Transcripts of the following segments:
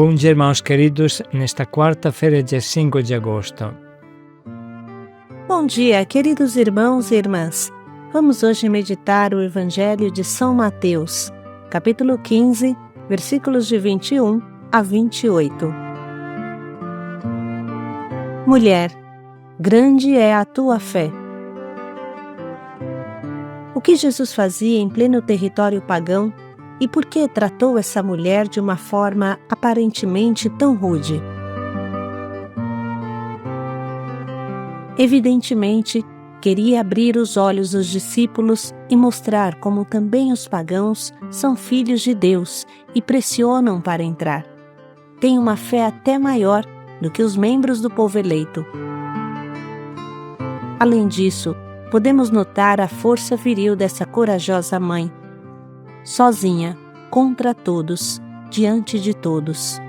Bom dia, irmãos queridos, nesta quarta-feira, dia 5 de agosto. Bom dia, queridos irmãos e irmãs. Vamos hoje meditar o Evangelho de São Mateus, capítulo 15, versículos de 21 a 28. Mulher, grande é a tua fé. O que Jesus fazia em pleno território pagão e por que tratou essa mulher de uma forma aparentemente tão rude? Evidentemente, queria abrir os olhos dos discípulos e mostrar como também os pagãos são filhos de Deus e pressionam para entrar. Têm uma fé até maior do que os membros do povo eleito. Além disso, podemos notar a força viril dessa corajosa mãe, sozinha, contra todos, diante de todos.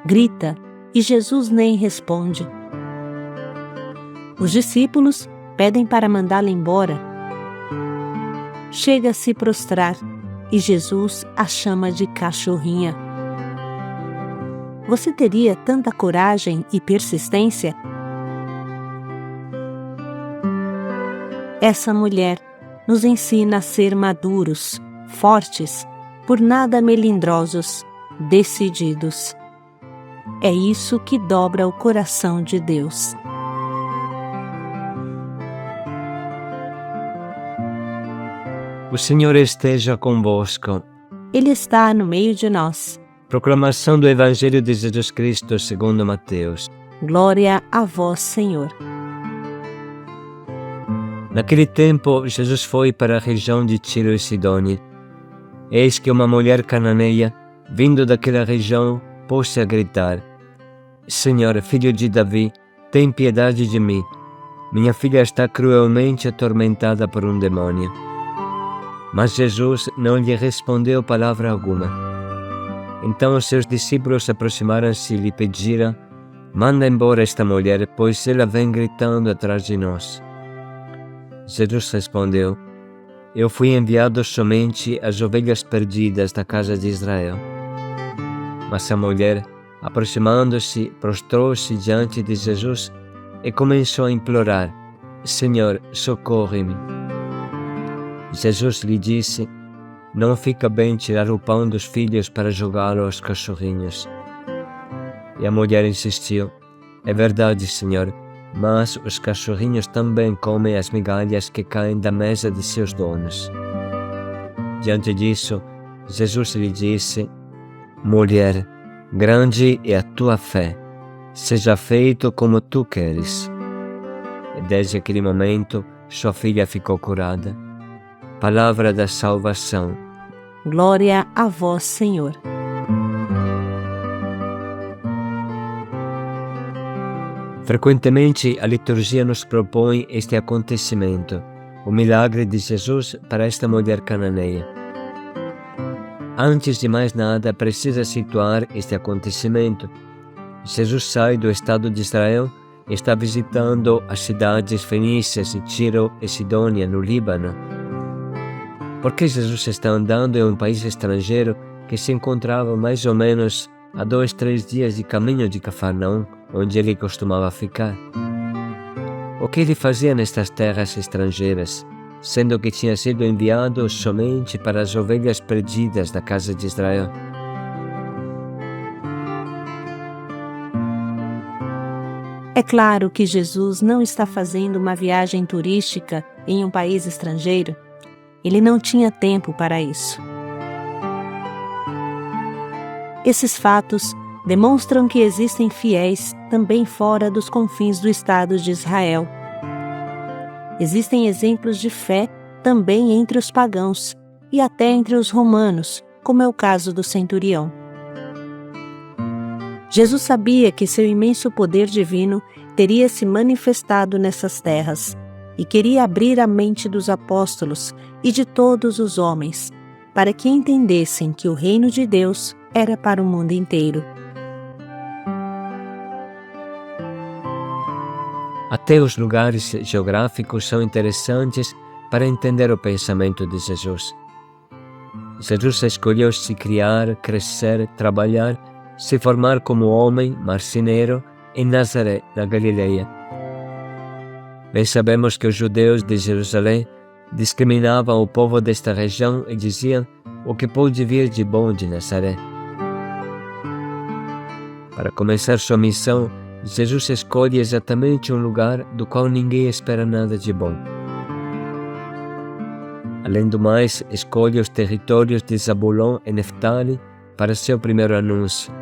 Grita e Jesus nem responde. Os discípulos pedem para mandá-la embora. Chega a se prostrar e Jesus a chama de cachorrinha. Você teria tanta coragem e persistência? Essa mulher nos ensina a ser maduros, fortes, por nada melindrosos, decididos. É isso que dobra o coração de Deus. O Senhor esteja convosco. Ele está no meio de nós. Proclamação do Evangelho de Jesus Cristo segundo Mateus. Glória a vós, Senhor. Naquele tempo, Jesus foi para a região de Tiro e Sidônia. Eis que uma mulher cananeia, vindo daquela região, pôs-se a gritar: Senhor, filho de Davi, tem piedade de mim. Minha filha está cruelmente atormentada por um demônio. Mas Jesus não lhe respondeu palavra alguma. Então os seus discípulos aproximaram-se e lhe pediram: Manda embora esta mulher, pois ela vem gritando atrás de nós. Jesus respondeu: Eu fui enviado somente às ovelhas perdidas da casa de Israel. Mas a mulher, aproximando-se, prostrou-se diante de Jesus e começou a implorar: Senhor, socorre-me. Jesus lhe disse: Não fica bem tirar o pão dos filhos para jogá-lo aos cachorrinhos. E a mulher insistiu: É verdade, Senhor, mas os cachorrinhos também comem as migalhas que caem da mesa de seus donos. Diante disso, Jesus lhe disse: Mulher, grande é a tua fé, seja feito como tu queres. E desde aquele momento, sua filha ficou curada. Palavra da salvação. Glória a vós, Senhor. Frequentemente, a liturgia nos propõe este acontecimento, o milagre de Jesus para esta mulher cananeia. Antes de mais nada, precisa situar este acontecimento. Jesus sai do estado de Israel e está visitando as cidades fenícias de Tiro e Sidônia, no Líbano. Porque Jesus está andando em um país estrangeiro que se encontrava mais ou menos a 2-3 dias de caminho de Cafarnaum, onde ele costumava ficar. O que ele fazia nestas terras estrangeiras, sendo que tinha sido enviado somente para as ovelhas perdidas da casa de Israel? É claro que Jesus não está fazendo uma viagem turística em um país estrangeiro. Ele não tinha tempo para isso. Esses fatos demonstram que existem fiéis também fora dos confins do Estado de Israel. Existem exemplos de fé também entre os pagãos e até entre os romanos, como é o caso do centurião. Jesus sabia que seu imenso poder divino teria se manifestado nessas terras e queria abrir a mente dos apóstolos e de todos os homens, para que entendessem que o reino de Deus era para o mundo inteiro. Até os lugares geográficos são interessantes para entender o pensamento de Jesus. Jesus escolheu se criar, crescer, trabalhar, se formar como homem, marceneiro, em Nazaré, na Galileia. Bem sabemos que os judeus de Jerusalém discriminavam o povo desta região e diziam o que pode vir de bom de Nazaré. Para começar sua missão, Jesus escolhe exatamente um lugar do qual ninguém espera nada de bom. Além do mais, escolhe os territórios de Zabulon e Neftali para seu primeiro anúncio.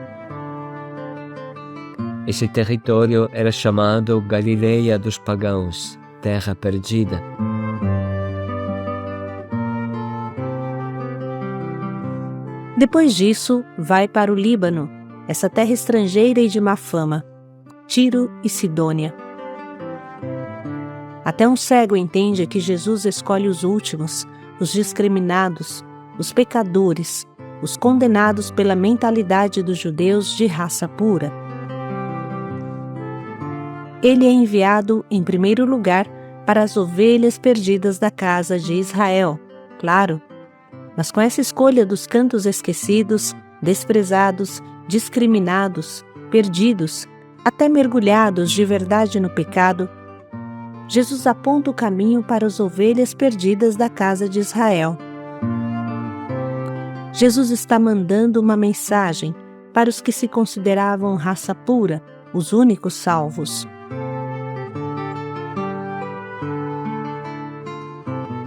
Esse território era chamado Galileia dos Pagãos, terra perdida. Depois disso, vai para o Líbano, essa terra estrangeira e de má fama, Tiro e Sidônia. Até um cego entende que Jesus escolhe os últimos, os discriminados, os pecadores, os condenados pela mentalidade dos judeus de raça pura. Ele é enviado, em primeiro lugar, para as ovelhas perdidas da casa de Israel, claro, mas com essa escolha dos cantos esquecidos, desprezados, discriminados, perdidos, até mergulhados de verdade no pecado, Jesus aponta o caminho para as ovelhas perdidas da casa de Israel. Jesus está mandando uma mensagem para os que se consideravam raça pura, os únicos salvos.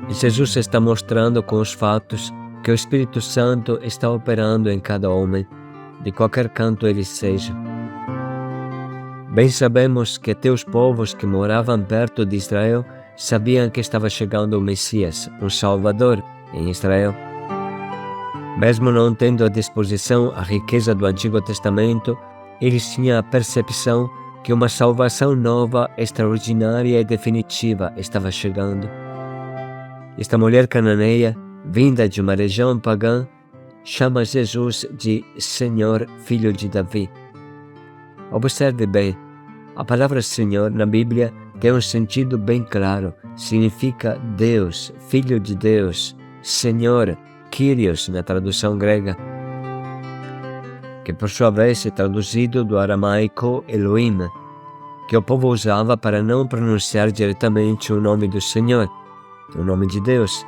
Jesus está mostrando com os fatos que o Espírito Santo está operando em cada homem, de qualquer canto ele seja. Bem sabemos que até os povos que moravam perto de Israel sabiam que estava chegando o Messias, um Salvador, em Israel. Mesmo não tendo à disposição a riqueza do Antigo Testamento, eles tinham a percepção que uma salvação nova, extraordinária e definitiva estava chegando. Esta mulher cananeia, vinda de uma região pagã, chama Jesus de Senhor, Filho de Davi. Observe bem, a palavra Senhor na Bíblia tem um sentido bem claro. Significa Deus, Filho de Deus, Senhor, Kyrios na tradução grega, que por sua vez é traduzido do aramaico Elohim, que o povo usava para não pronunciar diretamente o nome do Senhor, o nome de Deus.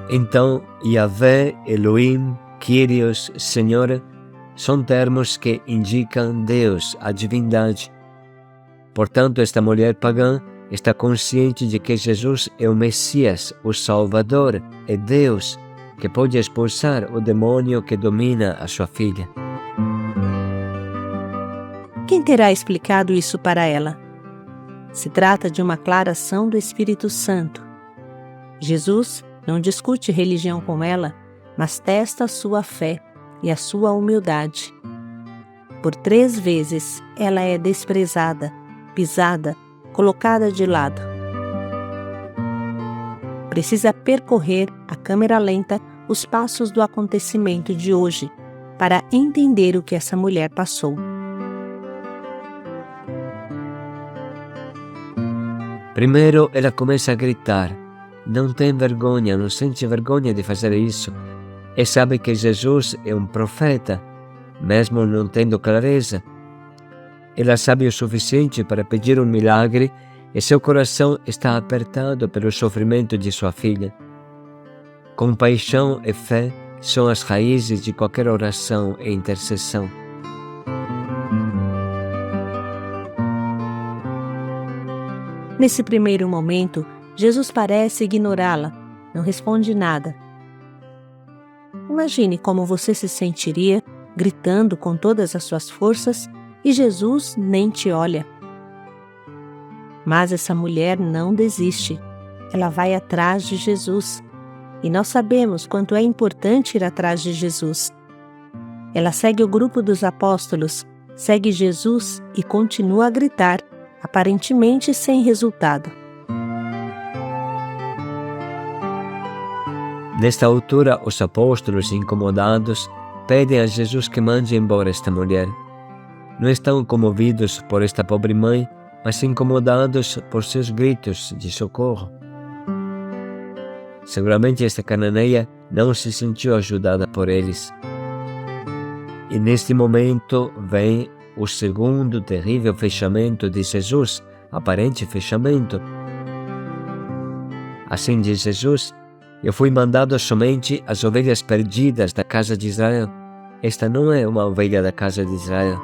Então, Yahvé, Elohim, Kyrios, Senhor, são termos que indicam Deus, a divindade. Portanto, esta mulher pagã está consciente de que Jesus é o Messias, o Salvador, é Deus, que pode expulsar o demônio que domina a sua filha. Quem terá explicado isso para ela? Se trata de uma clara ação do Espírito Santo. Jesus não discute religião com ela, mas testa a sua fé e a sua humildade. Por 3 vezes ela é desprezada, pisada, colocada de lado. Precisa percorrer a câmera lenta os passos do acontecimento de hoje para entender o que essa mulher passou. Primeiro, ela começa a gritar. Não tem vergonha, não sente vergonha de fazer isso. E sabe que Jesus é um profeta, mesmo não tendo clareza. Ela sabe o suficiente para pedir um milagre e seu coração está apertado pelo sofrimento de sua filha. Compaixão e fé são as raízes de qualquer oração e intercessão. Nesse primeiro momento, Jesus parece ignorá-la, não responde nada. Imagine como você se sentiria gritando com todas as suas forças e Jesus nem te olha. Mas essa mulher não desiste. Ela vai atrás de Jesus. E nós sabemos quanto é importante ir atrás de Jesus. Ela segue o grupo dos apóstolos, segue Jesus e continua a gritar, aparentemente sem resultado. Nesta altura, os apóstolos, incomodados, pedem a Jesus que mande embora esta mulher. Não estão comovidos por esta pobre mãe, mas incomodados por seus gritos de socorro. Seguramente esta cananeia não se sentiu ajudada por eles. E neste momento vem o segundo terrível fechamento de Jesus, aparente fechamento. Assim diz Jesus: eu fui mandado somente às ovelhas perdidas da casa de Israel. Esta não é uma ovelha da casa de Israel.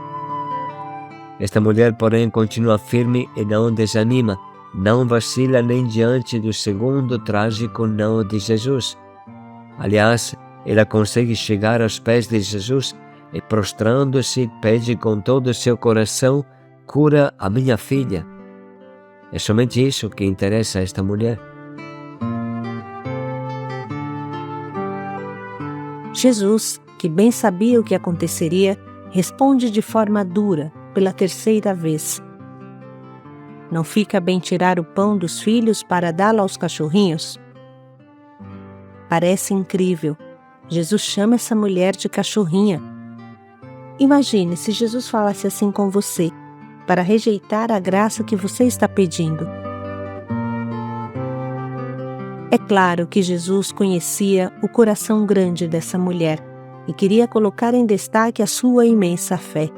Esta mulher, porém, continua firme e não desanima, não vacila nem diante do segundo trágico não de Jesus. Aliás, ela consegue chegar aos pés de Jesus e, prostrando-se, pede com todo o seu coração: cura a minha filha. É somente isso que interessa a esta mulher. Jesus, que bem sabia o que aconteceria, responde de forma dura, pela terceira vez: não fica bem tirar o pão dos filhos para dá-lo aos cachorrinhos? Parece incrível. Jesus chama essa mulher de cachorrinha. Imagine se Jesus falasse assim com você, para rejeitar a graça que você está pedindo. É claro que Jesus conhecia o coração grande dessa mulher e queria colocar em destaque a sua imensa fé.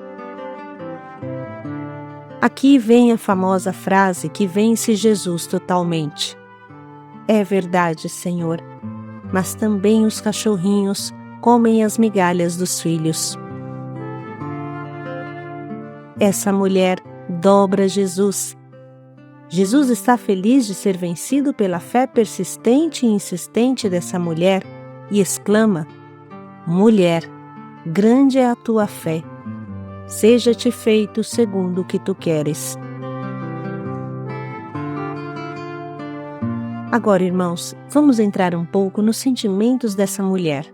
Aqui vem a famosa frase que vence Jesus totalmente: é verdade, Senhor, mas também os cachorrinhos comem as migalhas dos filhos. Essa mulher dobra Jesus. Jesus está feliz de ser vencido pela fé persistente e insistente dessa mulher e exclama: mulher, grande é a tua fé. Seja-te feito segundo o que tu queres. Agora, irmãos, vamos entrar um pouco nos sentimentos dessa mulher.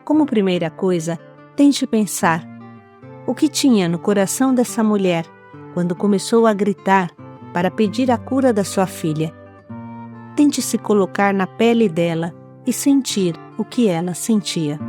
Como primeira coisa, tente pensar o que tinha no coração dessa mulher quando começou a gritar para pedir a cura da sua filha. Tente se colocar na pele dela e sentir o que ela sentia.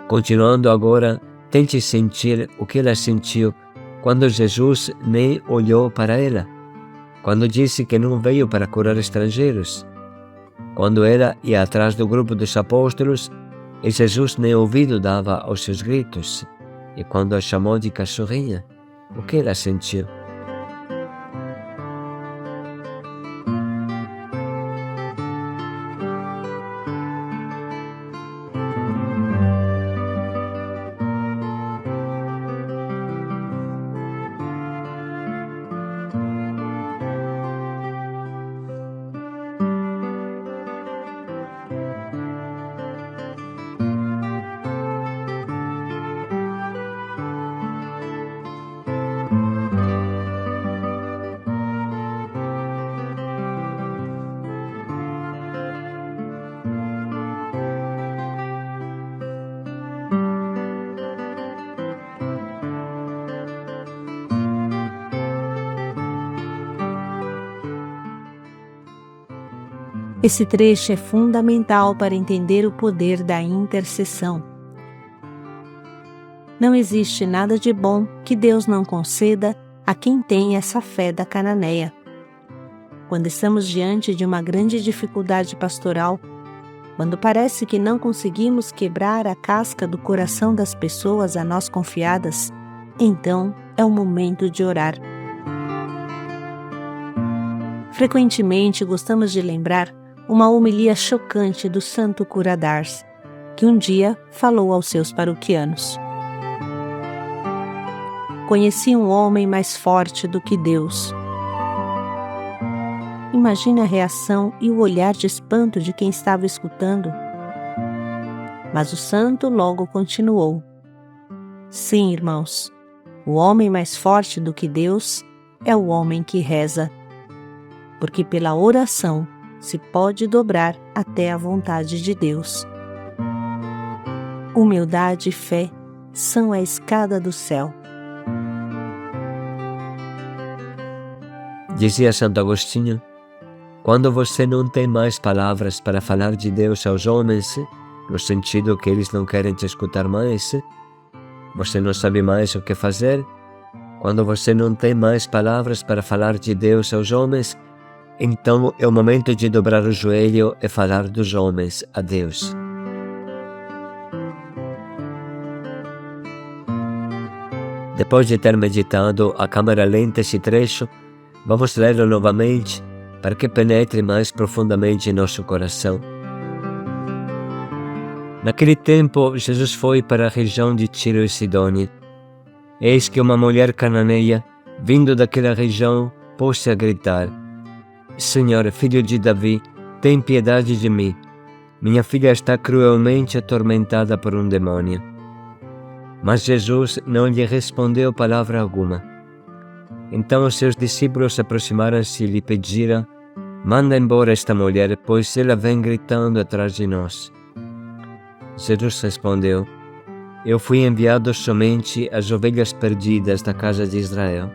Continuando agora, tente sentir o que ela sentiu quando Jesus nem olhou para ela, quando disse que não veio para curar estrangeiros, quando ela ia atrás do grupo dos apóstolos e Jesus nem ouvido dava aos seus gritos, e quando a chamou de cachorrinha, o que ela sentiu? Esse trecho é fundamental para entender o poder da intercessão. Não existe nada de bom que Deus não conceda a quem tem essa fé da cananeia. Quando estamos diante de uma grande dificuldade pastoral, quando parece que não conseguimos quebrar a casca do coração das pessoas a nós confiadas, então é o momento de orar. Frequentemente gostamos de lembrar uma homilia chocante do santo cura d'Ars, que um dia falou aos seus paroquianos. Conheci um homem mais forte do que Deus. Imagine a reação e o olhar de espanto de quem estava escutando. Mas o santo logo continuou. Sim, irmãos, o homem mais forte do que Deus é o homem que reza, porque pela oração se pode dobrar até a vontade de Deus. Humildade e fé são a escada do céu. Dizia Santo Agostinho: quando você não tem mais palavras para falar de Deus aos homens, no sentido que eles não querem te escutar mais, você não sabe mais o que fazer. Quando você não tem mais palavras para falar de Deus aos homens, então é o momento de dobrar o joelho e falar dos homens a Deus. Depois de ter meditado a câmera lenta esse trecho, vamos lê-lo novamente para que penetre mais profundamente em nosso coração. Naquele tempo, Jesus foi para a região de Tiro e Sidônia. Eis que uma mulher cananeia, vindo daquela região, pôs-se a gritar: Senhor, filho de Davi, tem piedade de mim. Minha filha está cruelmente atormentada por um demônio. Mas Jesus não lhe respondeu palavra alguma. Então os seus discípulos aproximaram-se e lhe pediram: manda embora esta mulher, pois ela vem gritando atrás de nós. Jesus respondeu: eu fui enviado somente às ovelhas perdidas da casa de Israel.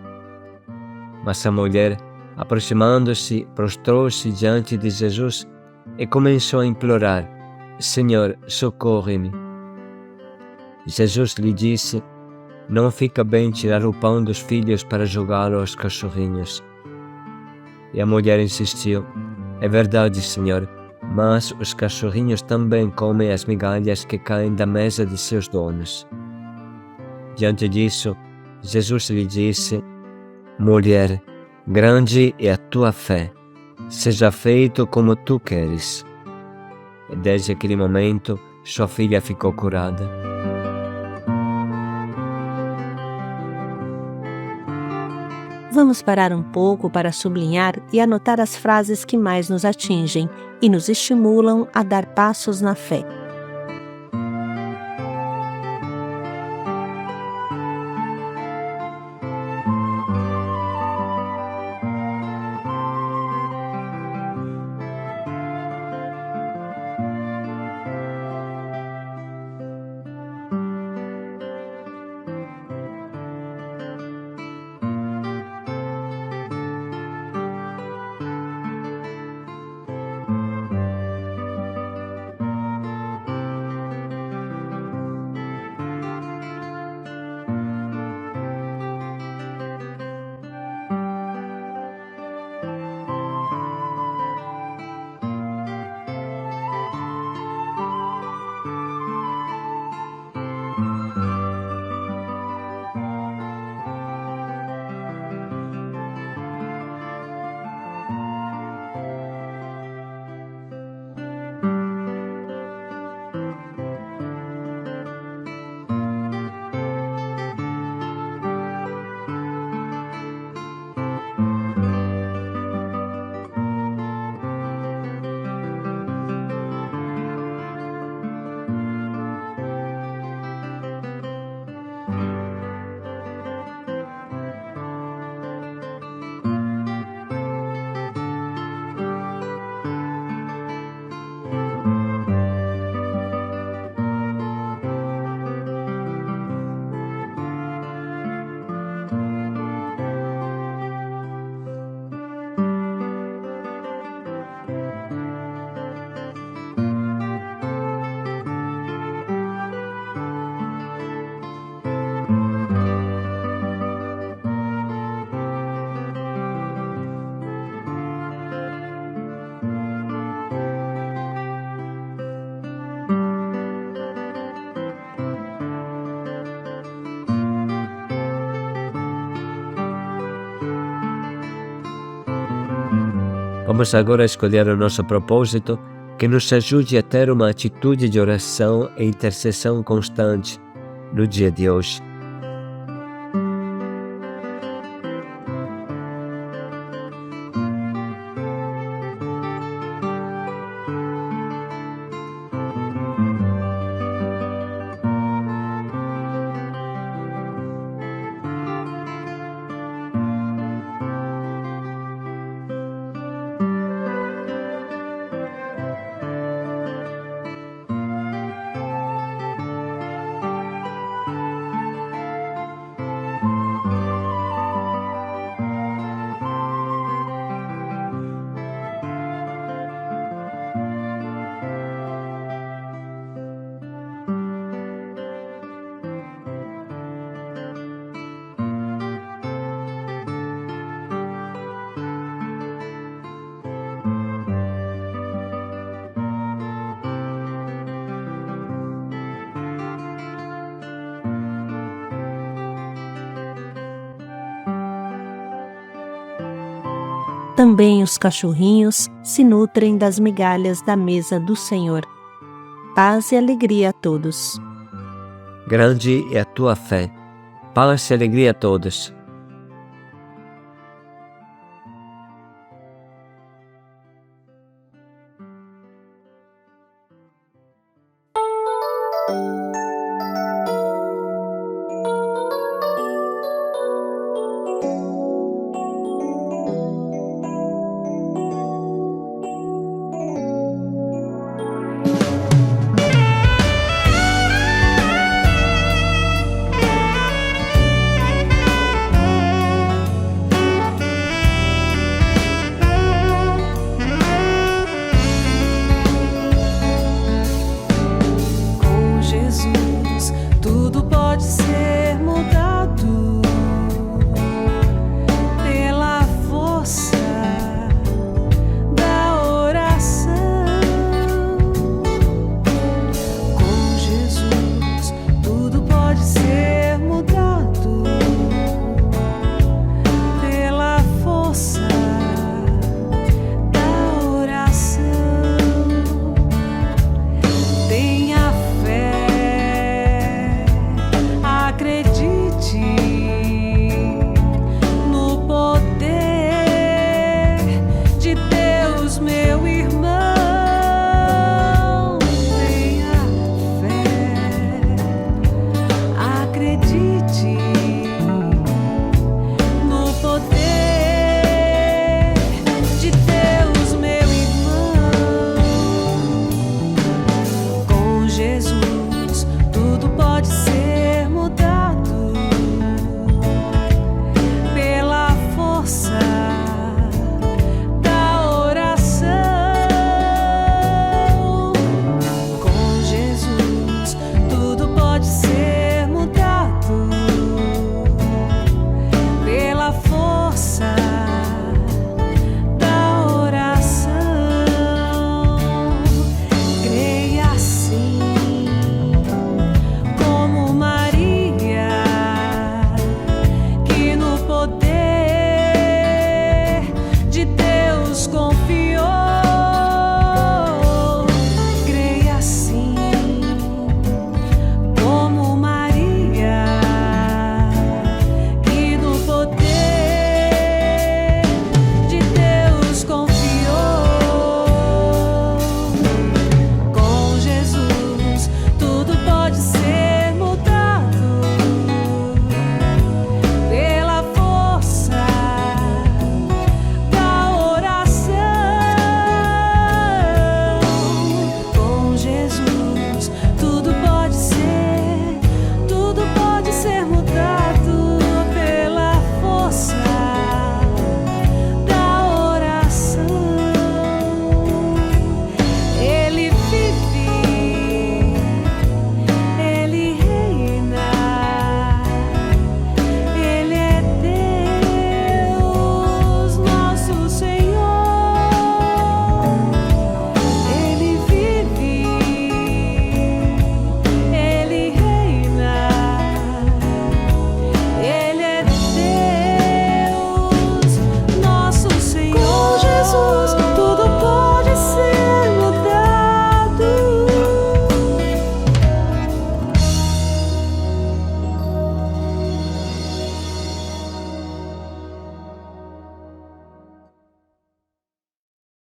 Mas a mulher, aproximando-se, prostrou-se diante de Jesus e começou a implorar: Senhor, socorre-me. Jesus lhe disse: não fica bem tirar o pão dos filhos para jogá-lo aos cachorrinhos. E a mulher insistiu: é verdade, Senhor, mas os cachorrinhos também comem as migalhas que caem da mesa de seus donos. Diante disso, Jesus lhe disse: mulher, grande é a tua fé, seja feito como tu queres. E desde aquele momento, sua filha ficou curada. Vamos parar um pouco para sublinhar e anotar as frases que mais nos atingem e nos estimulam a dar passos na fé. Vamos agora escolher o nosso propósito, que nos ajude a ter uma atitude de oração e intercessão constante no dia de hoje. Também os cachorrinhos se nutrem das migalhas da mesa do Senhor. Paz e alegria a todos. Grande é a tua fé. Paz e alegria a todos.